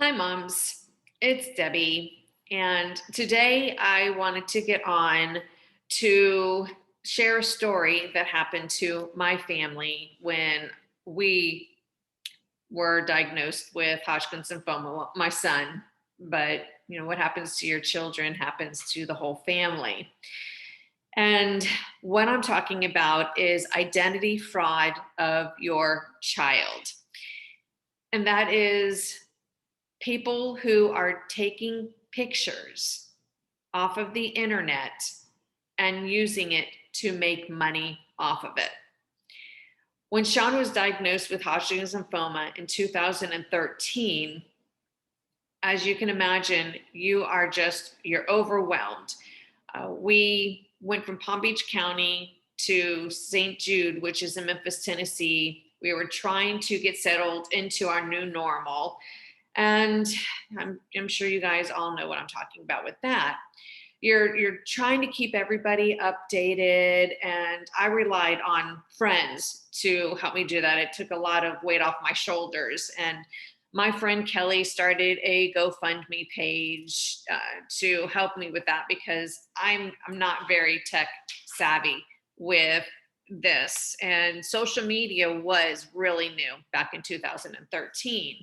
Hi, moms. It's Debbie. And today I wanted to get on to share a story that happened to my family when we were diagnosed with Hodgkin's lymphoma. Well, my son, but what happens to your children happens to the whole family. And what I'm talking about is identity fraud of your child. And that is people who are taking pictures off of the internet and using it to make money off of it. When Sean was diagnosed with Hodgkin's lymphoma in 2013, as you can imagine, you're overwhelmed. We went from Palm Beach County to St. Jude, which is in Memphis, Tennessee. We were trying to get settled into our new normal. And I'm sure you guys all know what I'm talking about with that. You're trying to keep everybody updated, and I relied on friends to help me do that. It took a lot of weight off my shoulders, and my friend Kelly started a GoFundMe page to help me with that because I'm not very tech savvy with this, and social media was really new back in 2013.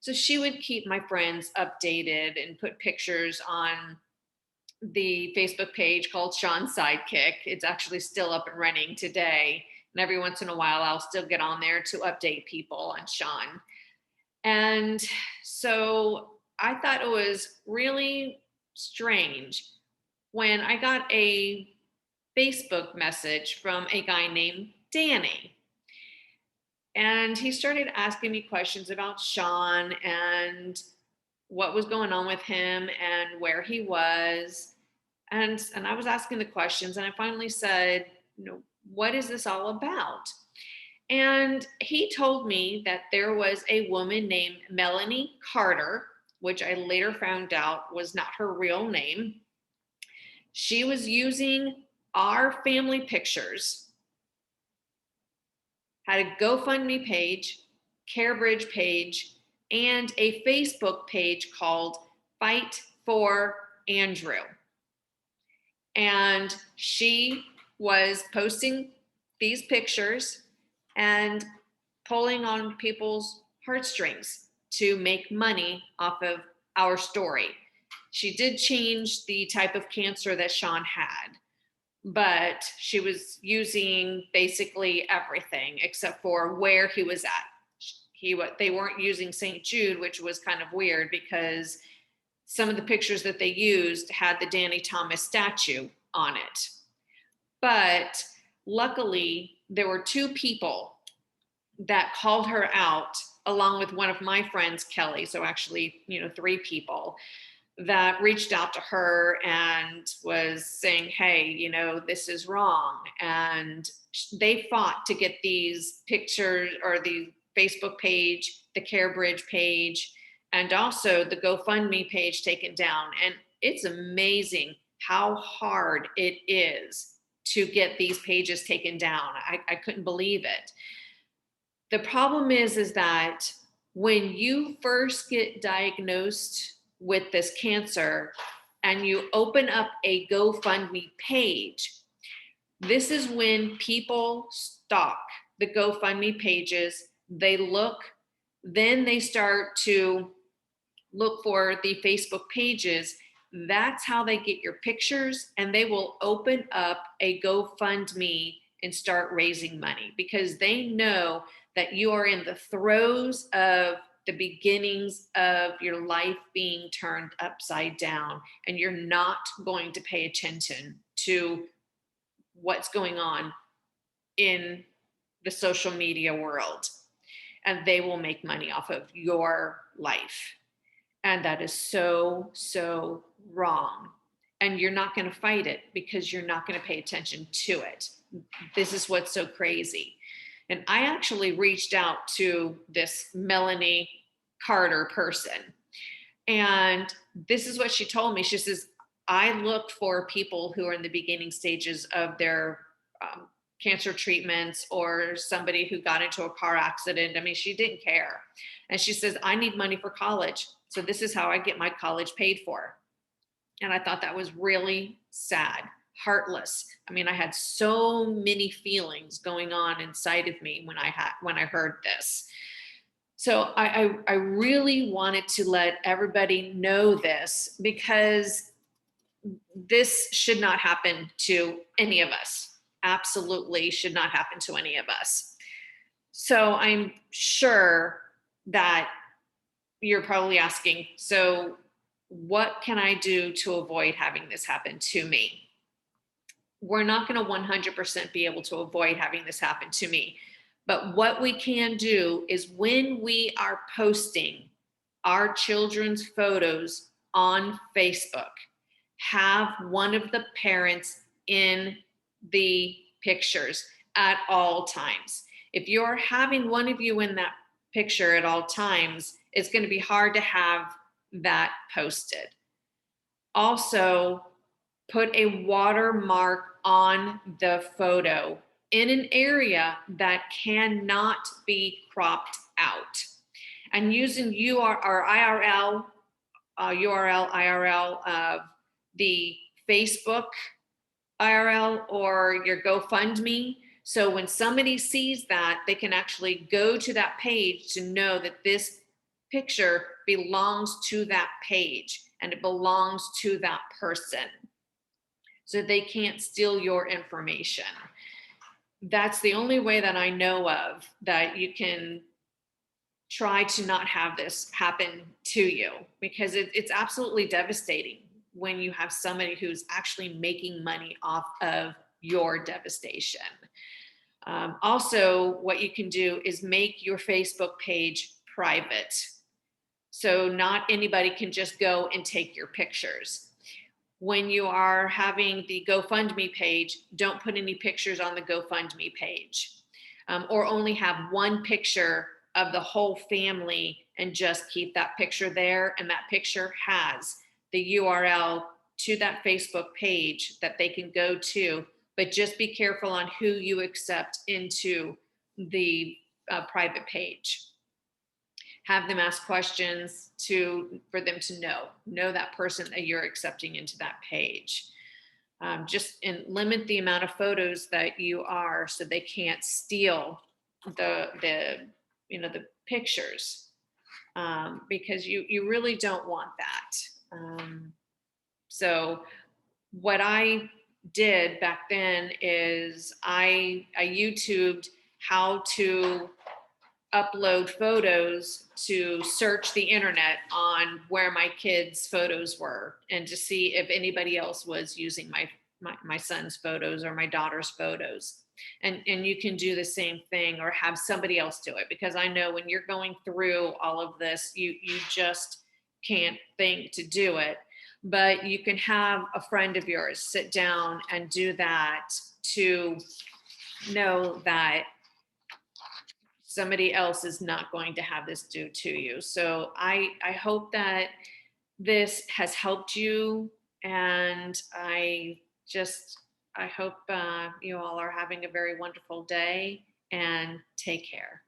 So she would keep my friends updated and put pictures on the Facebook page called Sean Sidekick. It's actually still up and running today. And every once in a while, I'll still get on there to update people on Sean. And so I thought it was really strange when I got a Facebook message from a guy named Danny. And he started asking me questions about Sean and what was going on with him and where he was. And I was asking the questions, and I finally said, what is this all about? And he told me that there was a woman named Melanie Carter, which I later found out was not her real name. She was using our family pictures, had a GoFundMe page, CareBridge page, and a Facebook page called Fight for Andrew. And she was posting these pictures and pulling on people's heartstrings to make money off of our story. She did change the type of cancer that Sean had, but she was using basically everything except for where he was at. They weren't using St. Jude, which was kind of weird because some of the pictures that they used had the Danny Thomas statue on it. But luckily, there were two people that called her out along with one of my friends, Kelly. So actually, three people that reached out to her and was saying, hey, this is wrong. And they fought to get these pictures or the Facebook page, the CareBridge page, and also the GoFundMe page taken down. And it's amazing how hard it is to get these pages taken down. I couldn't believe it. The problem is that when you first get diagnosed with this cancer and you open up a GoFundMe page, this is when people stalk the GoFundMe pages. They look, then they start to look for the Facebook pages. That's how they get your pictures, and they will open up a GoFundMe and start raising money because they know that you are in the throes of the beginnings of your life being turned upside down, and you're not going to pay attention to what's going on in the social media world, and they will make money off of your life. And that is so, so wrong. And you're not going to fight it because you're not going to pay attention to it. This is what's so crazy. And I actually reached out to this Melanie Carter person. And this is what she told me. She says, I look for people who are in the beginning stages of their cancer treatments or somebody who got into a car accident. I mean, she didn't care. And she says, I need money for college. So this is how I get my college paid for. And I thought that was really sad, heartless. I mean, I had so many feelings going on inside of me when I heard this. So I really wanted to let everybody know this, because this should not happen to any of us. Absolutely should not happen to any of us. So I'm sure that you're probably asking, so what can I do to avoid having this happen to me? We're not going to 100% be able to avoid having this happen to me. But what we can do is, when we are posting our children's photos on Facebook, have one of the parents in the pictures at all times. If you're having one of you in that picture at all times, it's going to be hard to have that posted. Also, put a watermark on the photo in an area that cannot be cropped out. And using IRL of the Facebook IRL or your GoFundMe. So when somebody sees that, they can actually go to that page to know that this picture belongs to that page and it belongs to that person. So they can't steal your information. That's the only way that I know of that you can try to not have this happen to you, because it's absolutely devastating when you have somebody who's actually making money off of your devastation. Also, what you can do is make your Facebook page private. So not anybody can just go and take your pictures. When you are having the GoFundMe page, don't put any pictures on the GoFundMe page, or only have one picture of the whole family and just keep that picture there. And that picture has the URL to that Facebook page that they can go to, but just be careful on who you accept into the private page. Have them ask questions for them to know that person that you're accepting into that page. Just and limit the amount of photos that you are, so they can't steal the pictures, because you really don't want that. So what I did back then is I YouTubed how to upload photos, to search the internet on where my kids' photos were, and to see if anybody else was using my son's photos or my daughter's photos. And you can do the same thing, or have somebody else do it, because I know when you're going through all of this, you just can't think to do it. But you can have a friend of yours sit down and do that, to know that somebody else is not going to have this do to you. So I hope that this has helped you, and I hope you all are having a very wonderful day, and take care.